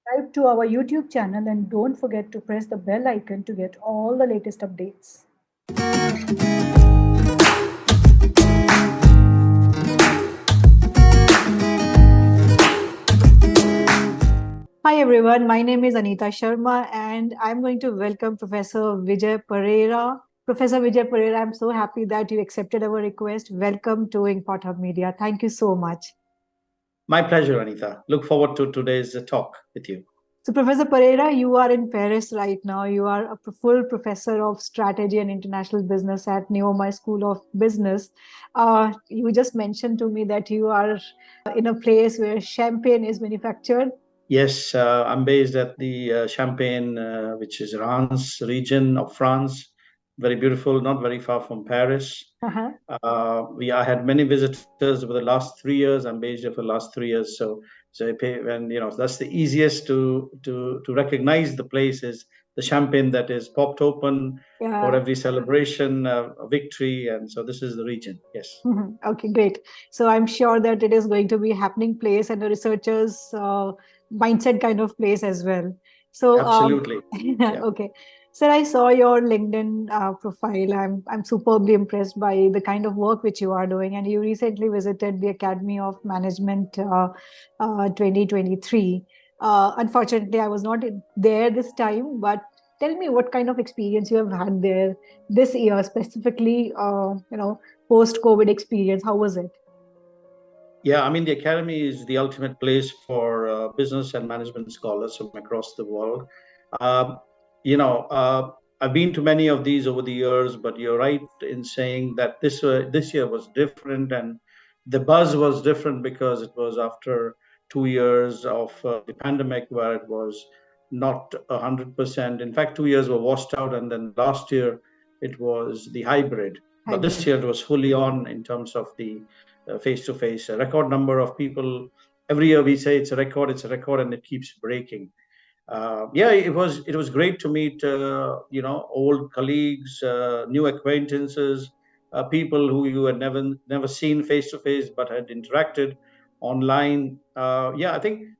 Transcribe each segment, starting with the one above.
subscribe to our YouTube channel and don't forget to press the bell icon to get all the latest updates. Hi everyone, my name is Anita Sharma and I'm going to welcome Professor Vijay Pereira. Professor Vijay Pereira, I'm so happy that you accepted our request. Welcome to Inkpothub Media. Thank you so much. My pleasure, Anita. Look forward to today's talk with you. So, Professor Pereira, you are in Paris right now. You are a full professor of strategy and international business at NEOMA School of Business. You just mentioned to me that you are in a place where champagne is manufactured. Yes, I'm based at the Champagne, which is Reims region of France. Very beautiful, not very far from Paris. Uh-huh. I had many visitors over the last 3 years. I'm based here for the last 3 years, so I pay, and that's the easiest to recognize the place is the champagne that is popped open for Yeah. every celebration, a victory, and so this is the region. Yes, Mhm. Okay, great. So I'm sure that it is going to be a happening place and a researcher's mindset kind of place as well. So, absolutely. Yeah. okay. So I saw your LinkedIn profile. I'm superbly impressed by the kind of work which you are doing, and you recently visited the Academy of Management 2023. Unfortunately, I was not there this time, but tell me what kind of experience you have had there this year, specifically. Post-COVID experience. How was it? Yeah, I mean, the academy is the ultimate place for business and management scholars from across the world. Um, I've been to many of these over the years, but you're right in saying that this year was different, and the buzz was different because it was after 2 years of the pandemic, where it was not 100%. In fact, 2 years were washed out, and then last year it was the hybrid. But this Hybrid. year it was fully on in terms of the face to face. A record number of people. Every year we say it's a record, and it keeps breaking. Yeah, it was great to meet old colleagues, new acquaintances, people who you had never seen face to face but had interacted online. Yeah, I think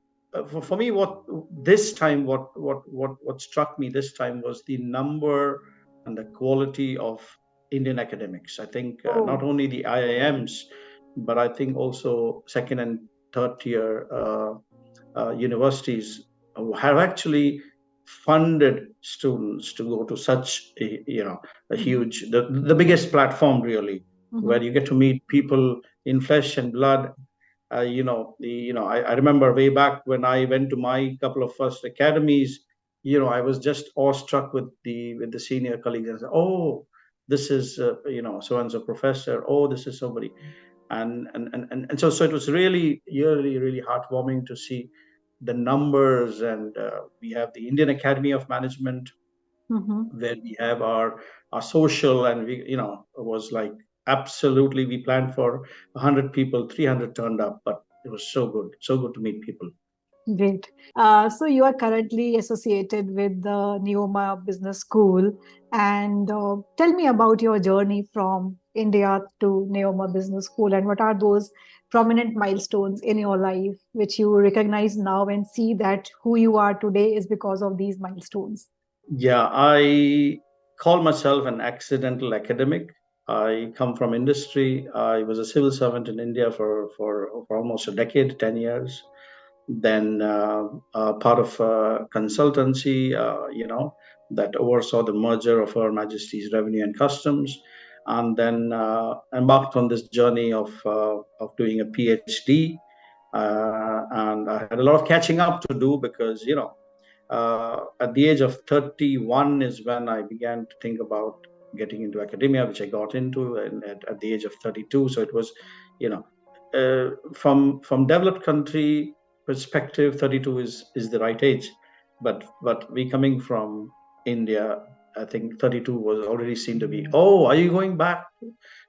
for me, what struck me this time was the number and the quality of Indian academics. I think not Oh, only the IIMs, but I think also second and third tier universities have actually funded students to go to such a mhm, huge the biggest platform really, where mhm. you get to meet people in flesh and blood. I remember way back when I went to my couple of first academies. I was just awestruck with the senior colleagues and said, oh, this is so and so professor, oh, this is somebody. And so it was really heartwarming to see the numbers. And we have the Indian Academy of Management, Mhm. where we have our social, and we it was like absolutely, we planned for 100 people, 300 turned up, but it was so good to meet people. Great. So you are currently associated with the NEOMA Business School, and tell me about your journey from India to NEOMA Business School, and what are those prominent milestones in your life which you recognize now and see that who you are today is because of these milestones. Yeah, I call myself an accidental academic. I come from industry. I was a civil servant in India for almost a decade, 10 years. Then part of consultancy, that oversaw the merger of Her Majesty's Revenue and Customs, and then embarked on this journey of doing a PhD. And I had a lot of catching up to do because, at the age of 31 is when I began to think about getting into academia, which I got into at the age of 32. So it was, you know, from developed country perspective, 32 is the right age. But we coming from India, I think 32 was already seen to be, oh, are you going back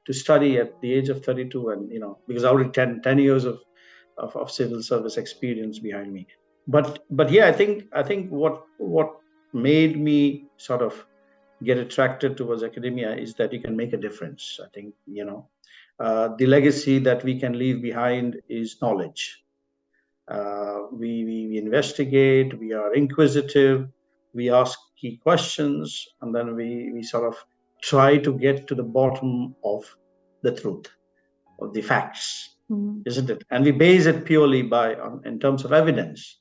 to study at the age of 32? And, because I already 10 years of civil service experience behind me. But yeah, I think what made me sort of get attracted towards academia is that you can make a difference. I think, the legacy that we can leave behind is knowledge. We investigate, we are inquisitive, we ask key questions, and then we sort of try to get to the bottom of the truth, of the facts, isn't it? And we base it purely in terms of evidence.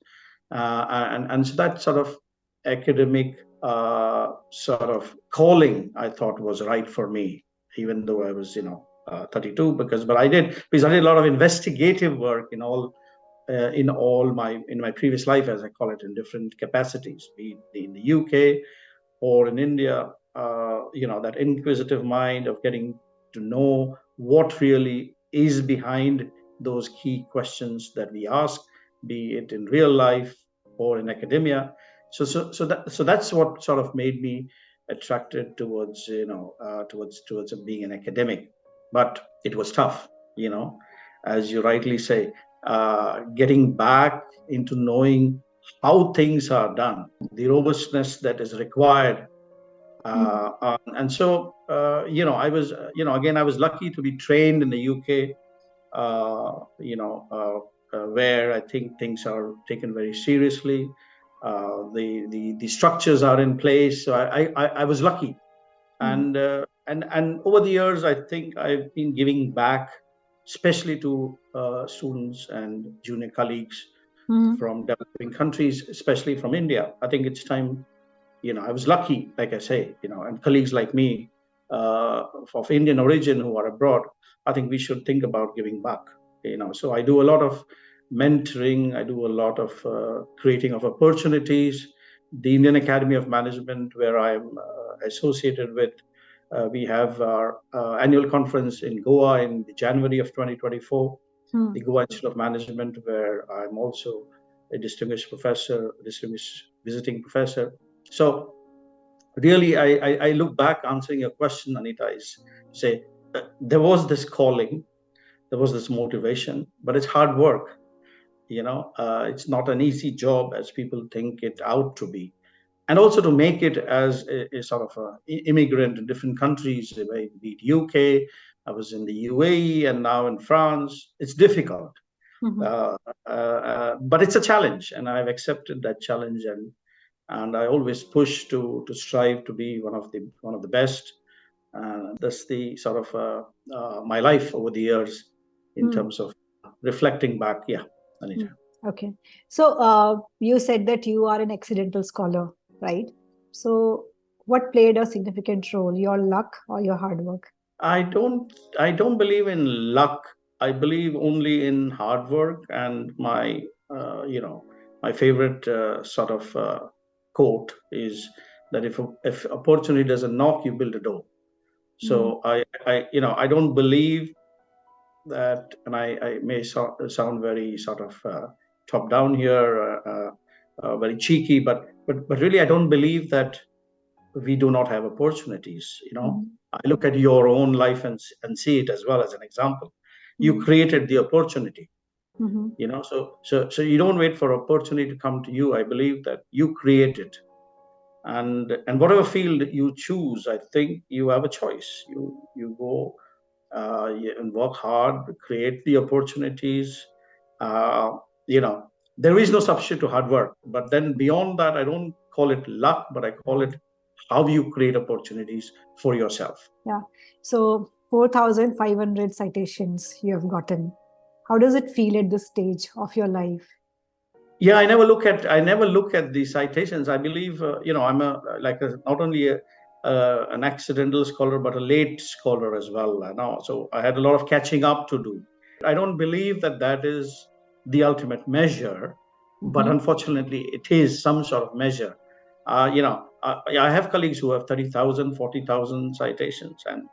And so that sort of academic sort of calling, I thought was right for me, even though I was, 32, because I did a lot of investigative work in my previous life, as I call it, in different capacities, be it in the UK or in India. That inquisitive mind of getting to know what really is behind those key questions that we ask, be it in real life or in academia. So that's what sort of made me attracted towards being an academic. But it was tough, as you rightly say, getting back into knowing how things are done, the robustness that is required. And so, I was, again, I was lucky to be trained in the UK, where I think things are taken very seriously. The structures are in place. So I was lucky. And over the years, I think I've been giving back, especially to students and junior colleagues from developing countries, especially from India. I think it's time. I was lucky, like I say, and colleagues like me of Indian origin who are abroad. I think we should think about giving back. So I do a lot of mentoring. I do a lot of creating of opportunities. The Indian Academy of Management, where I'm associated with, we have our annual conference in Goa in January of 2024, the Goa Institute of Management, where I'm also a distinguished professor, distinguished visiting professor. So really, I look back answering your question, Anita, is say there was this calling, there was this motivation, but it's hard work. It's not an easy job as people think it out to be. And also to make it as a sort of immigrant in different countries, be it UK, I was in the UAE, and now in France. It's difficult, but it's a challenge, and I've accepted that challenge, and I always push to strive to be one of the best. That's the sort of my life over the years in terms of reflecting back. Yeah, Anita. Okay. So you said that you are an accidental scholar, right? So what played a significant role, your luck or your hard work? I don't believe in luck. I believe only in hard work, and my favorite sort of quote is that if opportunity doesn't knock, you build a door. So I don't believe that, and I may sound very sort of top down here, very cheeky, but really I don't believe that we do not have opportunities. I look at your own life and see it as well as an example. You created the opportunity. So you don't wait for opportunity to come to you. I believe that you create it, and whatever field you choose, I think you have a choice. You go and work hard, create the opportunities. Uh, you know, there is no substitute to hard work. But then beyond that, I don't call it luck, but I call it how you create opportunities for yourself. Yeah. So 4,500 citations you have gotten. How does it feel at this stage of your life? Yeah, I never look at the citations. I believe, I'm not only an accidental scholar, but a late scholar as well. So I had a lot of catching up to do. I don't believe that is the ultimate measure, but unfortunately, it is some sort of measure. I have colleagues who have 30,000, 40,000 citations, and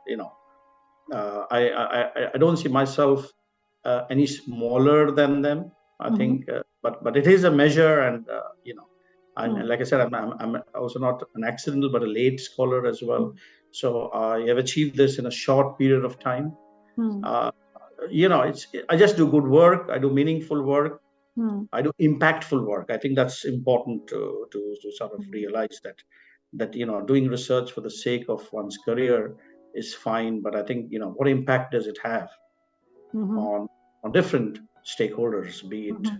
I don't see myself any smaller than them. I think, but it is a measure, and and like I said, I'm also not an accidental, but a late scholar as well. So I have achieved this in a short period of time. I just do good work. I do meaningful work. I do impactful work. I think that's important to sort of realize that doing research for the sake of one's career is fine, but I think what impact does it have on different stakeholders, be it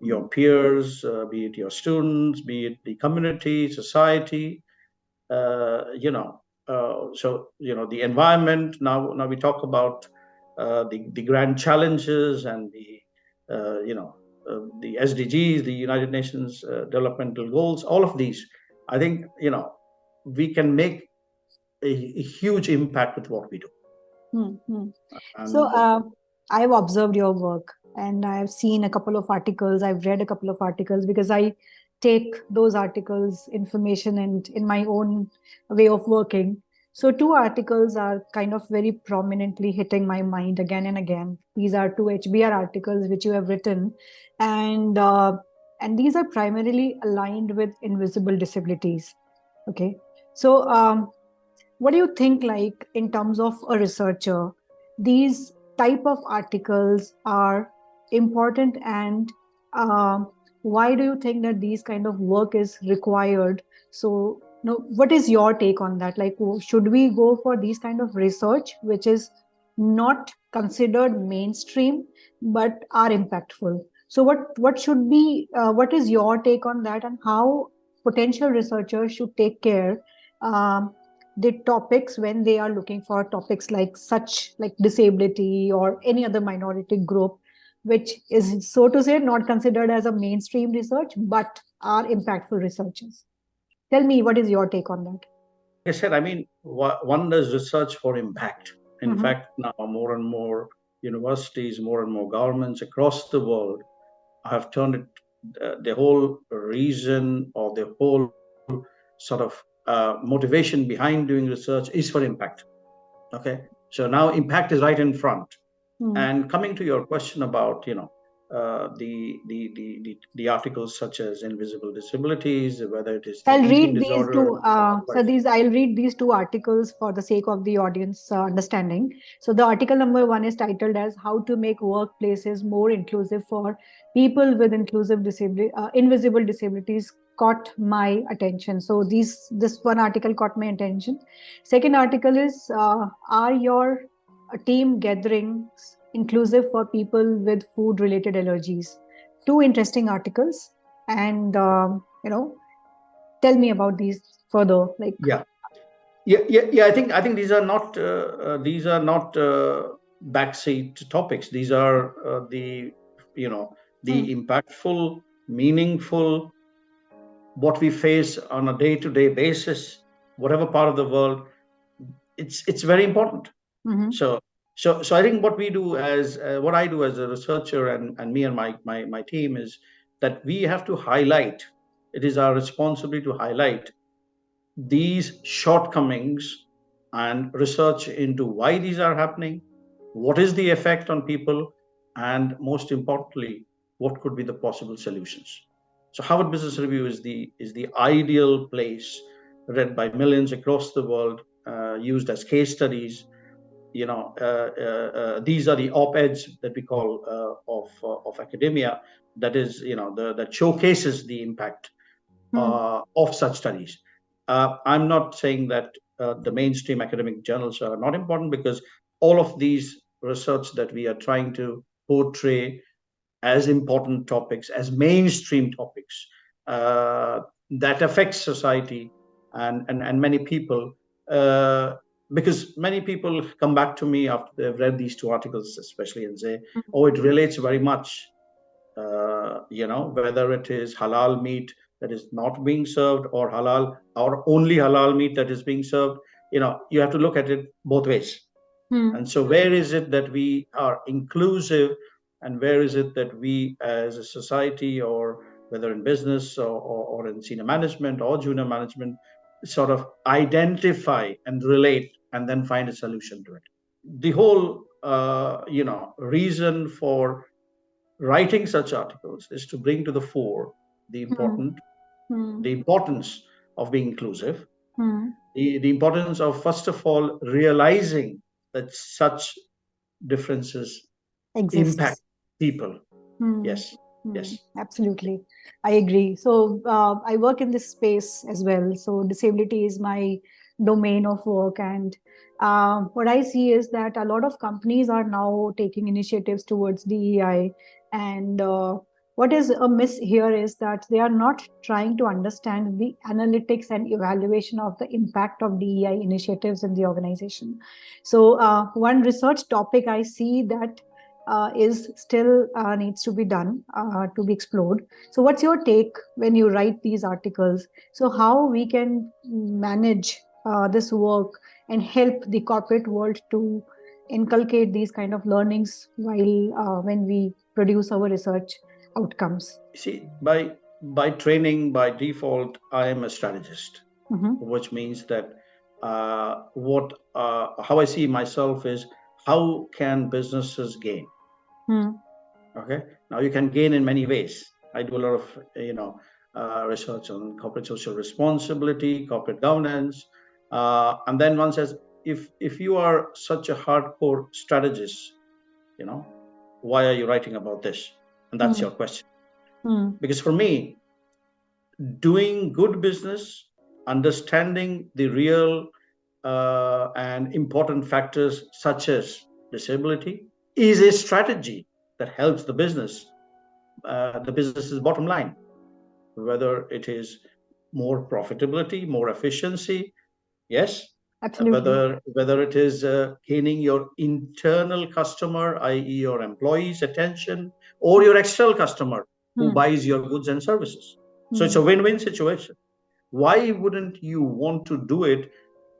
your peers, be it your students, be it the community, society, you know, so you know the environment. Now we talk about the grand challenges and the SDGs, the United Nations developmental goals. All of these, I think, we can make a huge impact with what we do. Hmm. So, And I've observed your work and I've seen a couple of articles. I've read a couple of articles because I take those articles, information, and in my own way of working. So, two articles are kind of very prominently hitting my mind again and again. These are two HBR articles which you have written, and these are primarily aligned with invisible disabilities. Okay, so what do you think, like in terms of a researcher, these type of articles are important, and why do you think that these kind of work is required? So what is your take on that? Like, should we go for these kind of research which is not considered mainstream but are impactful? So what should be, what is your take on that, and how potential researchers should take care um, the topics when they are looking for topics like such, like disability or any other minority group, which is, so to say, not considered as a mainstream research but are impactful researchers? Tell me, what is your take on that? like I said, I mean, one does research for impact. In Mm-hmm. fact, now more and more universities, more and more governments across the world have turned it, the whole reason or the whole sort of motivation behind doing research is for impact. Okay, so now impact is right in front. Mm. And coming to your question about the articles such as invisible disabilities, whether it is the I'll eating read these disorder two. or So otherwise. these I'll read these two articles for the sake of the audience understanding. So the article number one is titled as "How to Make Workplaces More Inclusive for People with Invisible Disabilities." Caught my attention. So this one article caught my attention. Second article is "Are your team gatherings inclusive for people with food-related allergies?" Two interesting articles, and tell me about these further, like. Yeah, yeah. I think these are not backseat topics. These are you know Hmm. the impactful, meaningful, what we face on a day-to-day basis, whatever part of the world. It's very important. Mm-hmm. So so I think what we do as what I do as a researcher, and me and my team, is that we have to highlight. It is our responsibility to highlight these shortcomings and research into why these are happening, what is the effect on people, and most importantly, what could be the possible solutions. So Harvard Business Review is the ideal place, read by millions across the world, used as case studies. These are the op-eds that we call of academia, that is, that showcases the impact Hmm. of such studies. I'm not saying that the mainstream academic journals are not important, because all of these research that we are trying to portray as important topics, as mainstream topics uh, that affect society and many people. Uh, because many people come back to me after they've read these two articles, especially, and say, "Oh, it relates very much." Whether it is halal meat that is not being served, or halal, or only halal meat that is being served. You have to look at it both ways. Hmm. And so where is it that we are inclusive, and where is it that we as a society, or whether in business, or in senior management or junior management, sort of identify and relate and then find a solution to it. The whole reason for writing such articles is to bring to the fore the Hmm. important Hmm. the importance of being inclusive, Hmm. the importance of, first of all, realizing that such differences impact Exists. people. Hmm. Yes, Hmm. yes. Absolutely, I agree. So I work in this space as well. So disability is my domain of work, and what I see is that a lot of companies are now taking initiatives towards DEI, and what is a miss here is that they are not trying to understand the analytics and evaluation of the impact of DEI initiatives in the organization. So, one research topic I see that is still needs to be done, to be explored. So, what's your take when you write these articles? So, how we can manage this work and help the corporate world to inculcate these kind of learnings while when we produce our research outcomes. See, by training, by default, I am a strategist, which means that how I see myself is how can businesses gain? Okay, now you can gain in many ways. I do a lot of research on corporate social responsibility, corporate governance, and then one says, if you are such a hardcore strategist, why are you writing about this? And that's your question. Because for me, doing good business, understanding the real and important factors such as disability is a strategy that helps the business's bottom line, whether it is more profitability, more efficiency, yes, Absolutely. whether it is gaining your internal customer, i.e. your employees' attention, or your external customer who buys your goods and services. So it's a win-win situation. Why wouldn't you want to do it?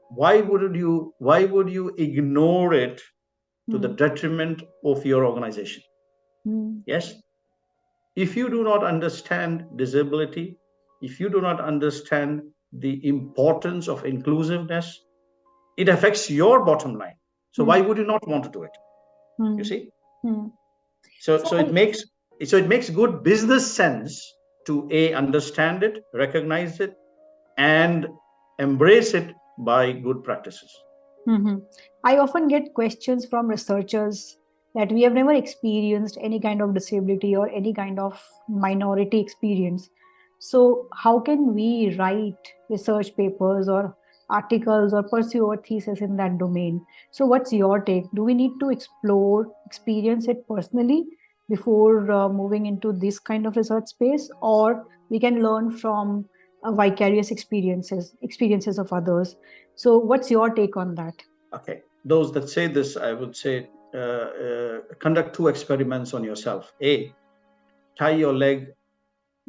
Why would you ignore it to the detriment of your organization? Yes. If you do not understand disability, if you do not understand the importance of inclusiveness, it affects your bottom line. So why would you not want to do it? You see? So it makes good business sense to understand it, recognize it, and embrace it by good practices. I often get questions from researchers that we have never experienced any kind of disability or any kind of minority experience. So, how can we write research papers or articles or pursue a thesis in that domain? So, what's your take? Do we need to explore, experience it personally before moving into this kind of research space, or we can learn from vicarious experiences of others? So, what's your take on that? Okay, those that say this, I would say, conduct 2 experiments on yourself. A, tie your leg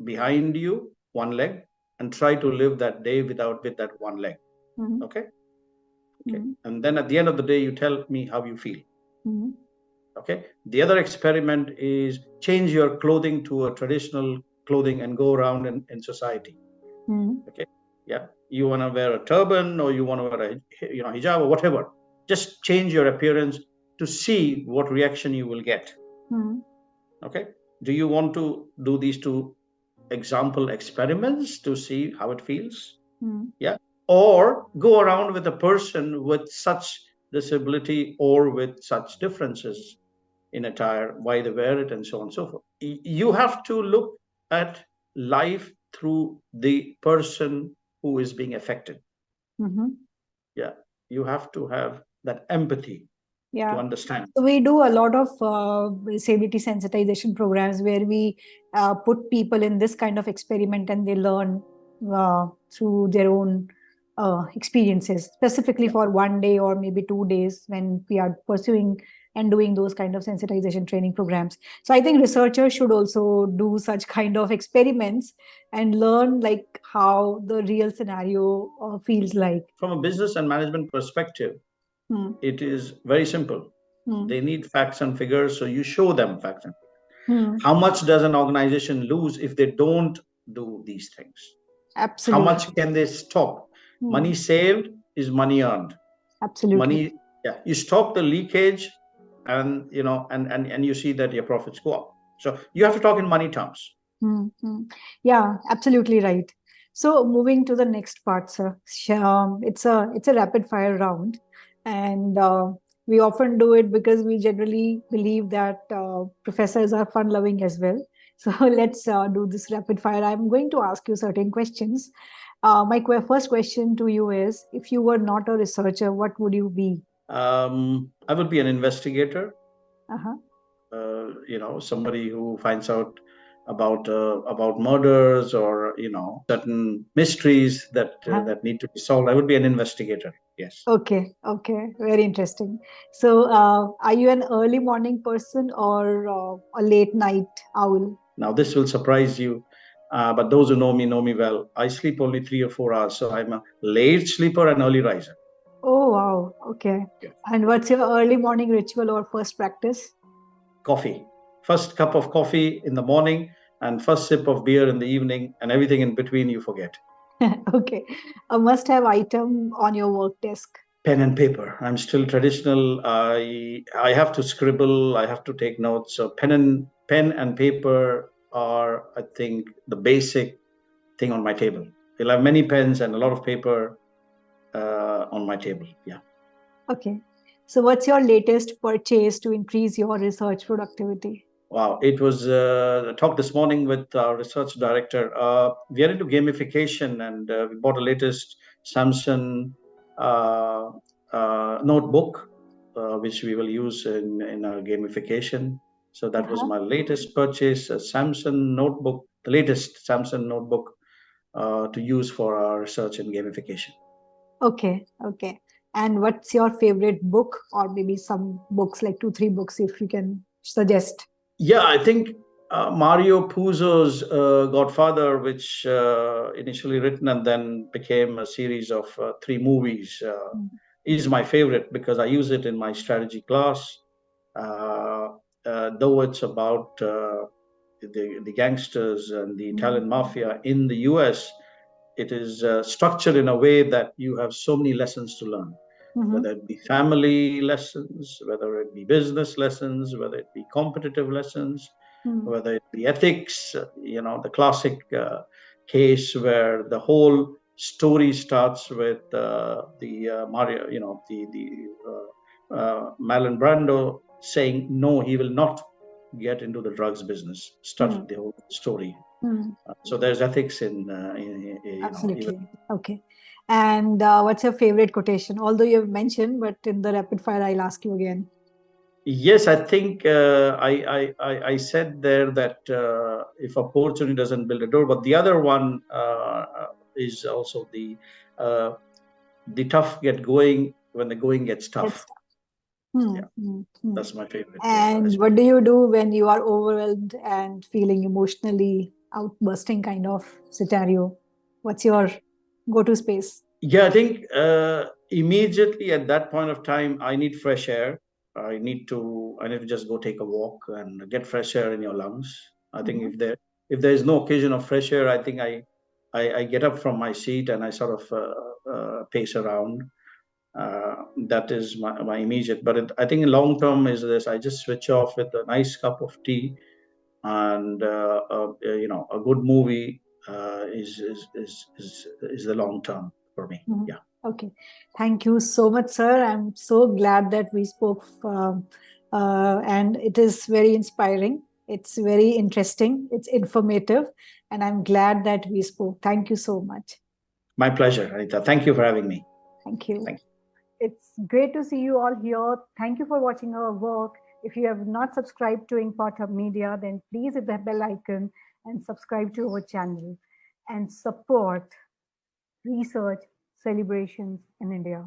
behind you, one leg, and try to live that day with that one leg. Okay. And then at the end of the day, you tell me how you feel. Okay. The other experiment is change your clothing to a traditional clothing and go around in society. Okay. Yeah. You want to wear a turban or you want to wear a hijab or whatever. Just change your appearance to see what reaction you will get. Okay. Do you want to do these 2 example experiments to see how it feels? Yeah. Or go around with a person with such disability or with such differences in attire, why they wear it, and so on and so forth. You have to look at life through the person who is being affected. Yeah. You have to have that empathy to understand. So we do a lot of disability sensitization programs where we put people in this kind of experiment and they learn through their own experiences, specifically for one day or maybe 2 days when we are pursuing and doing those kind of sensitization training programs. So I think researchers should also do such kind of experiments and learn like how the real scenario feels like. From a business and management perspective, it is very simple. They need facts and figures, so you show them facts and figures. How much does an organization lose if they don't do these things? Absolutely. How much can they stop? Money saved is money earned. Absolutely. You stop the leakage, and you see that your profits go up. So you have to talk in money terms. Yeah, absolutely right. So moving to the next part, sir. It's a rapid fire round, and we often do it because we generally believe that professors are fun loving as well. So let's do this rapid fire. I'm going to ask you certain questions. My first question to you is: if you were not a researcher, what would you be? I would be an investigator. Uh-huh. Somebody who finds out about murders or certain mysteries that need to be solved. I would be an investigator. Yes. Okay, okay, very interesting. So, are you an early morning person or a late night owl? Now this will surprise you, but those who know me well. I sleep only 3 or 4 hours, so I'm a late sleeper and early riser. Oh, wow. Okay. Yeah. And what's your early morning ritual or first practice? Coffee. First cup of coffee in the morning, and first sip of beer in the evening, and everything in between you forget. Okay. A must-have item on your work desk. Pen and paper. I'm still traditional. I have to scribble. I have to take notes. So pen and paper are, I think, the basic thing on my table. You'll have many pens and a lot of paper on my table. Yeah. Okay. So, what's your latest purchase to increase your research productivity? Wow. It was a talk this morning with our research director. We are into gamification, and we bought the latest Samsung uh, notebook, which we will use in our gamification. So that was Uh-huh. my latest purchase, a Samsung notebook, the latest Samsung notebook to use for our research and gamification. Okay. Okay. And what's your favorite book, or maybe some books, like two, three books, if you can suggest? Yeah, I think Mario Puzo's Godfather, which initially written and then became a series of 3 movies, is my favorite because I use it in my strategy class. Uh, though it's about the gangsters and the Italian mafia in the US, it is structured in a way that you have so many lessons to learn, Mm-hmm. whether it be family lessons, whether it be business lessons, whether it be competitive lessons, whether it be ethics, the classic case where the whole story starts with the Mario, Marlon Brando saying no, he will not get into the drugs business. Starts with the whole story. So there's ethics in even. Absolutely. Okay. And what's your favorite quotation? Although you've mentioned, but in the rapid fire, I'll ask you again. Yes, I think I said there that if opportunity doesn't build a door, but the other one is also uh, the tough get going when the going gets That's tough. Yeah, Hmm. that's my favorite And as what do you do when you are overwhelmed and feeling emotionally outbursting kind of scenario? What's your go-to space? Yeah, I think immediately at that point of time, I need fresh air. I need to just go take a walk and get fresh air in your lungs. I think Mhm. if there is no occasion of fresh air, I think I get up from my seat and I sort of pace around. That is my immediate. But I think in long term is this: I just switch off with a nice cup of tea and a good movie is the long term for me. Mhm. Yeah. Okay. Thank you so much, sir. I'm so glad that we spoke, and it is very inspiring. It's very interesting. It's informative, and I'm glad that we spoke. Thank you so much. My pleasure, Anita. Thank you for having me. Thank you. Thank you. It's great to see you all here. Thank you for watching our work. If you have not subscribed to Inkpothub Media, then please hit the bell icon and subscribe to our channel and support research celebrations in India.